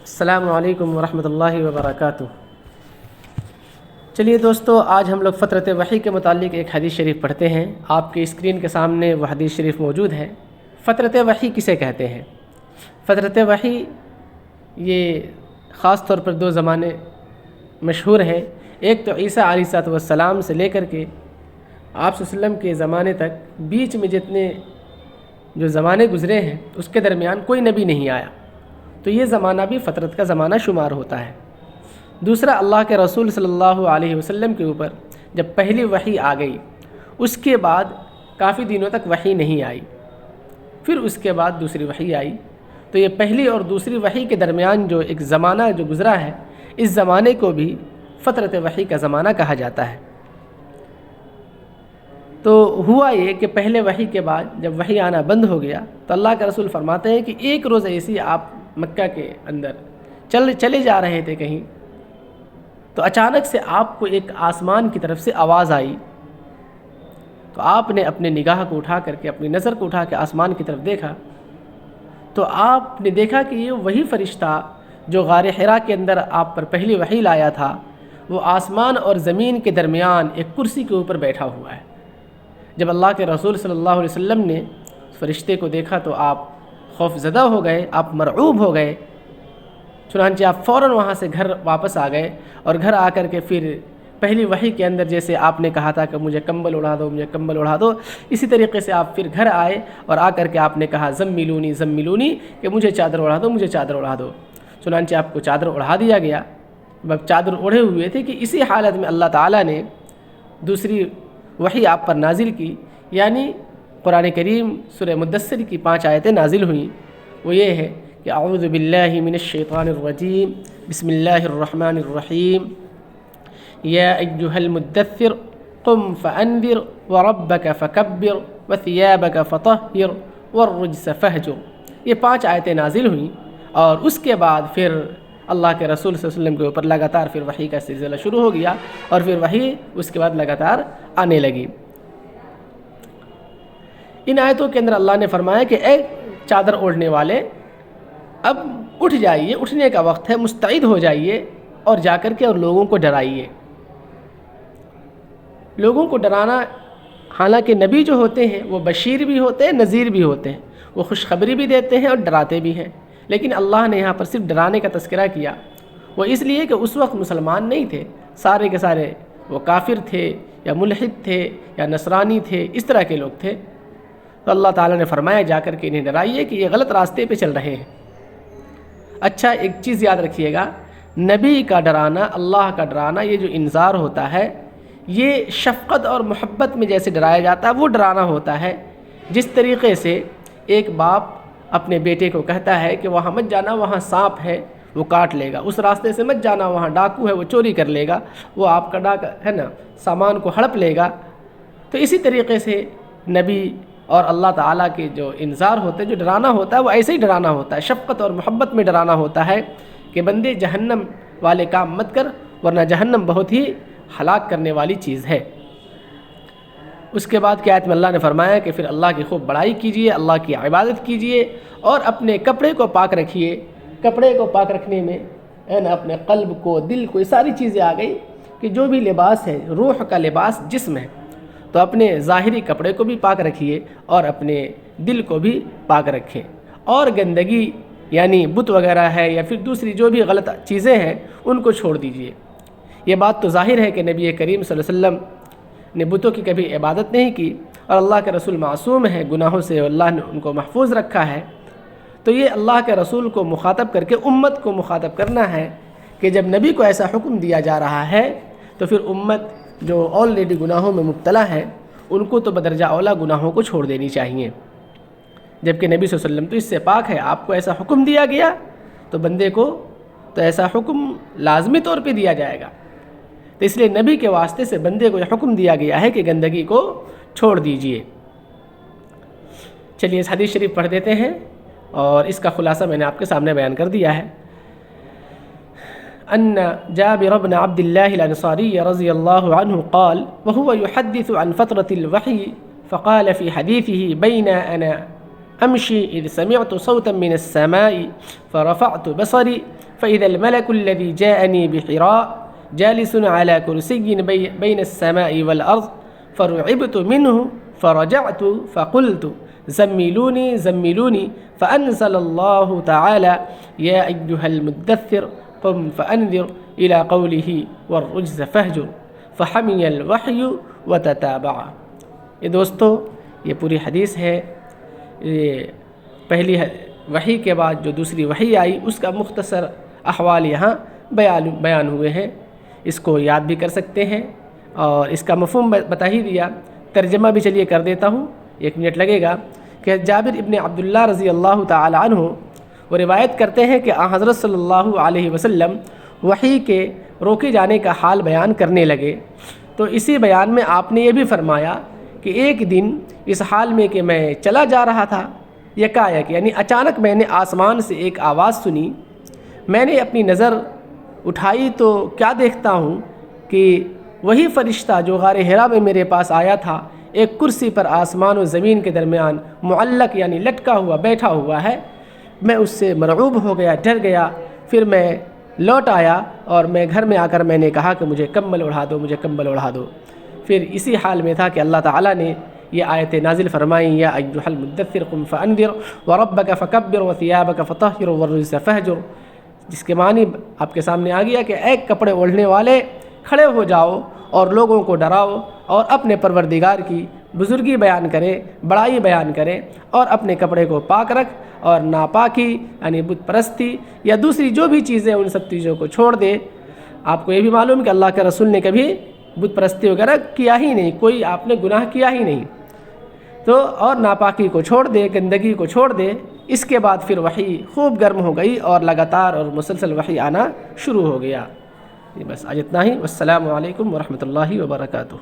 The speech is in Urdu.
السلام علیکم ورحمۃ اللہ وبرکاتہ۔ چلیے دوستو، آج ہم لوگ فطرت وحی کے متعلق ایک حدیث شریف پڑھتے ہیں۔ آپ کے اسکرین کے سامنے وہ حدیث شریف موجود ہے۔ فطرت وحی کسے کہتے ہیں؟ فطرت وحی یہ خاص طور پر دو زمانے مشہور ہیں۔ ایک تو عیسیٰ علیہ السلام سے لے کر کے آپ صلی اللہ علیہ وسلم کے زمانے تک بیچ میں جتنے جو زمانے گزرے ہیں اس کے درمیان کوئی نبی نہیں آیا، تو یہ زمانہ بھی فطرت کا زمانہ شمار ہوتا ہے۔ دوسرا، اللہ کے رسول صلی اللہ علیہ وسلم کے اوپر جب پہلی وحی آ گئی، اس کے بعد کافی دنوں تک وحی نہیں آئی، پھر اس کے بعد دوسری وحی آئی، تو یہ پہلی اور دوسری وحی کے درمیان جو ایک زمانہ جو گزرا ہے، اس زمانے کو بھی فطرت وحی کا زمانہ کہا جاتا ہے۔ تو ہوا یہ کہ پہلے وحی کے بعد جب وحی آنا بند ہو گیا تو اللہ کے رسول فرماتے ہیں کہ ایک روز ایسی آپ مکہ کے اندر چلے جا رہے تھے کہیں، تو اچانک سے آپ کو ایک آسمان کی طرف سے آواز آئی، تو آپ نے اپنے نگاہ کو اٹھا کر کے، اپنی نظر کو اٹھا کے آسمان کی طرف دیکھا، تو آپ نے دیکھا کہ یہ وہی فرشتہ جو غار حرا کے اندر آپ پر پہلی وحی لایا تھا، وہ آسمان اور زمین کے درمیان ایک کرسی کے اوپر بیٹھا ہوا ہے۔ جب اللہ کے رسول صلی اللہ علیہ وسلم نے فرشتے کو دیکھا تو آپ خوف زدہ ہو گئے، آپ مرعوب ہو گئے، چنانچہ آپ فوراً وہاں سے گھر واپس آ گئے، اور گھر آ کر کے پھر پہلی وحی کے اندر جیسے آپ نے کہا تھا کہ مجھے کمبل اڑا دو، مجھے کمبل اڑا دو، اسی طریقے سے آپ پھر گھر آئے اور آ کر کے آپ نے کہا زملونی زملونی، کہ مجھے چادر اڑا دو، مجھے چادر اڑا دو۔ چنانچہ آپ کو چادر اڑا دیا گیا۔ جب چادر اڑے ہوئے تھے کہ اسی حالت میں اللہ تعالیٰ نے دوسری وحی آپ پر نازل کی، یعنی قرآن کریم سورہ مدثر کی 5 آیتیں نازل ہوئیں۔ وہ یہ ہے کہ اعوذ باللہ من الشیطان الرجیم، بسم اللہ الرحمن الرحیم، یا ایھا المدثر قم فانذر وربک فکبر وثیابک فطہر والرجس فہجر۔ یہ 5 آیتیں نازل ہوئیں، اور اس کے بعد پھر اللہ کے رسول صلی اللہ علیہ وسلم کے اوپر لگاتار پھر وحی کا سلسلہ شروع ہو گیا، اور پھر وحی اس کے بعد لگاتار آنے لگی۔ ان آیتوں کے اندر اللہ نے فرمایا کہ اے چادر اوڑھنے والے، اب اٹھ جائیے، اٹھنے کا وقت ہے، مستعد ہو جائیے، اور جا کر کے اور لوگوں کو ڈرائیے۔ لوگوں کو ڈرانا، حالانکہ نبی جو ہوتے ہیں وہ بشیر بھی ہوتے ہیں، نذیر بھی ہوتے ہیں، وہ خوشخبری بھی دیتے ہیں اور ڈراتے بھی ہیں، لیکن اللہ نے یہاں پر صرف ڈرانے کا تذکرہ کیا۔ وہ اس لیے کہ اس وقت مسلمان نہیں تھے، سارے کے سارے وہ کافر تھے یا ملحد تھے یا نصرانی تھے، اس طرح کے لوگ تھے، تو اللہ تعالیٰ نے فرمایا جا کر کے انہیں ڈرائیے کہ یہ غلط راستے پہ چل رہے ہیں۔ اچھا، ایک چیز یاد رکھیے گا، نبی کا ڈرانا، اللہ کا ڈرانا، یہ جو انذار ہوتا ہے، یہ شفقت اور محبت میں جیسے ڈرایا جاتا ہے وہ ڈرانا ہوتا ہے، جس طریقے سے ایک باپ اپنے بیٹے کو کہتا ہے کہ وہاں مت جانا، وہاں سانپ ہے وہ کاٹ لے گا، اس راستے سے مت جانا، وہاں ڈاکو ہے وہ چوری کر لے گا، وہ آپ کا ڈاکہ ہے نا سامان کو ہڑپ لے گا۔ تو اسی طریقے سے نبی اور اللہ تعالیٰ کے جو انذار ہوتے ہیں، جو ڈرانا ہوتا ہے، وہ ایسے ہی ڈرانا ہوتا ہے، شفقت اور محبت میں ڈرانا ہوتا ہے کہ بندے جہنم والے کام مت کر، ورنہ جہنم بہت ہی ہلاک کرنے والی چیز ہے۔ اس کے بعد کی آیت میں اللہ نے فرمایا کہ پھر اللہ کی خوب بڑائی کیجئے، اللہ کی عبادت کیجئے، اور اپنے کپڑے کو پاک رکھیے۔ کپڑے کو پاک رکھنے میں اپنے قلب کو، دل کو، یہ ساری چیزیں آ گئی کہ جو بھی لباس ہے، روح کا لباس جسم ہے، تو اپنے ظاہری کپڑے کو بھی پاک رکھیے اور اپنے دل کو بھی پاک رکھیں، اور گندگی یعنی بت وغیرہ ہے یا پھر دوسری جو بھی غلط چیزیں ہیں ان کو چھوڑ دیجئے۔ یہ بات تو ظاہر ہے کہ نبی کریم صلی اللہ علیہ وسلم نے بتوں کی کبھی عبادت نہیں کی، اور اللہ کے رسول معصوم ہے گناہوں سے، اللہ نے ان کو محفوظ رکھا ہے۔ تو یہ اللہ کے رسول کو مخاطب کر کے امت کو مخاطب کرنا ہے کہ جب نبی کو ایسا حکم دیا جا رہا ہے تو پھر امت جو آلریڈی گناہوں میں مبتلا ہے ان کو تو بدرجہ اولا گناہوں کو چھوڑ دینی چاہیے، جبکہ نبی صلی اللہ علیہ وسلم تو اس سے پاک ہے۔ آپ کو ایسا حکم دیا گیا تو بندے کو تو ایسا حکم لازمی طور پہ دیا جائے گا، تو اس لیے نبی کے واسطے سے بندے کو یہ حکم دیا گیا ہے کہ گندگی کو چھوڑ دیجئے۔ چلیے اس حدیث شریف پڑھ دیتے ہیں، اور اس کا خلاصہ میں نے آپ کے سامنے بیان کر دیا ہے۔ ان جابر بن عبد الله الانصاري رضي الله عنه قال وهو يحدث عن فترة الوحي فقال في حديثه بين أنا أمشي إذ سمعت صوتا من السماء فرفعت بصري فإذا الملك الذي جاءني بحراء جالس على كرسي بين السماء والأرض فرعبت منه فرجعت فقلت زملوني زملوني فأنزل الله تعالى يا أيها المدثر قم فأنذر إلى قوله والرجز فاهجر فحمي الوحي وتتابع. یہ دوستو یہ پوری حدیث ہے. یہ پہلی وحی کے بعد جو دوسری وحی آئی اس کا مختصر احوال یہاں بیان ہوئے ہیں. اس کو یاد بھی کر سکتے ہیں اور اس کا مفہوم بتا ہی دیا. ترجمہ بھی چلیے کر دیتا ہوں, 1 منٹ لگے گا. کہ جابر ابن عبداللہ رضی اللہ تعالی عنہ وہ روایت کرتے ہیں کہ حضرت صلی اللہ علیہ وسلم وحی کے روکے جانے کا حال بیان کرنے لگے. تو اسی بیان میں آپ نے یہ بھی فرمایا کہ ایک دن اس حال میں کہ میں چلا جا رہا تھا, یکایک یعنی اچانک میں نے آسمان سے ایک آواز سنی. میں نے اپنی نظر اٹھائی تو کیا دیکھتا ہوں کہ وہی فرشتہ جو غار حرا میں میرے پاس آیا تھا ایک کرسی پر آسمان و زمین کے درمیان معلق یعنی لٹکا ہوا بیٹھا ہوا ہے. میں اس سے مرعوب ہو گیا, ڈر گیا. پھر میں لوٹ آیا اور میں گھر میں آ کر میں نے کہا کہ مجھے کمبل اڑا دو, مجھے کمبل اڑا دو. پھر اسی حال میں تھا کہ اللہ تعالیٰ نے یہ آیت نازل فرمائیں یا ایھا المدثر قم فانذر وربک فکبر وثیابک فطہر والرجز فاہجر, جس کے معنی آپ کے سامنے آ گیا کہ اے کپڑے اوڑھنے والے کھڑے ہو جاؤ اور لوگوں کو ڈراؤ اور اپنے پروردگار کی بزرگی بیان کرے, بڑائی بیان کرے اور اپنے کپڑے کو پاک رکھ اور ناپاکی یعنی بت پرستی یا دوسری جو بھی چیزیں ان سب چیزوں کو چھوڑ دے. آپ کو یہ بھی معلوم کہ اللہ کے رسول نے کبھی بت پرستی وغیرہ کیا ہی نہیں, کوئی آپ نے گناہ کیا ہی نہیں. تو اور ناپاکی کو چھوڑ دے, گندگی کو چھوڑ دے. اس کے بعد پھر وحی خوب گرم ہو گئی اور لگاتار اور مسلسل وحی آنا شروع ہو گیا. بس آج اتنا ہی. والسلام علیکم ورحمۃ اللہ وبرکاتہ.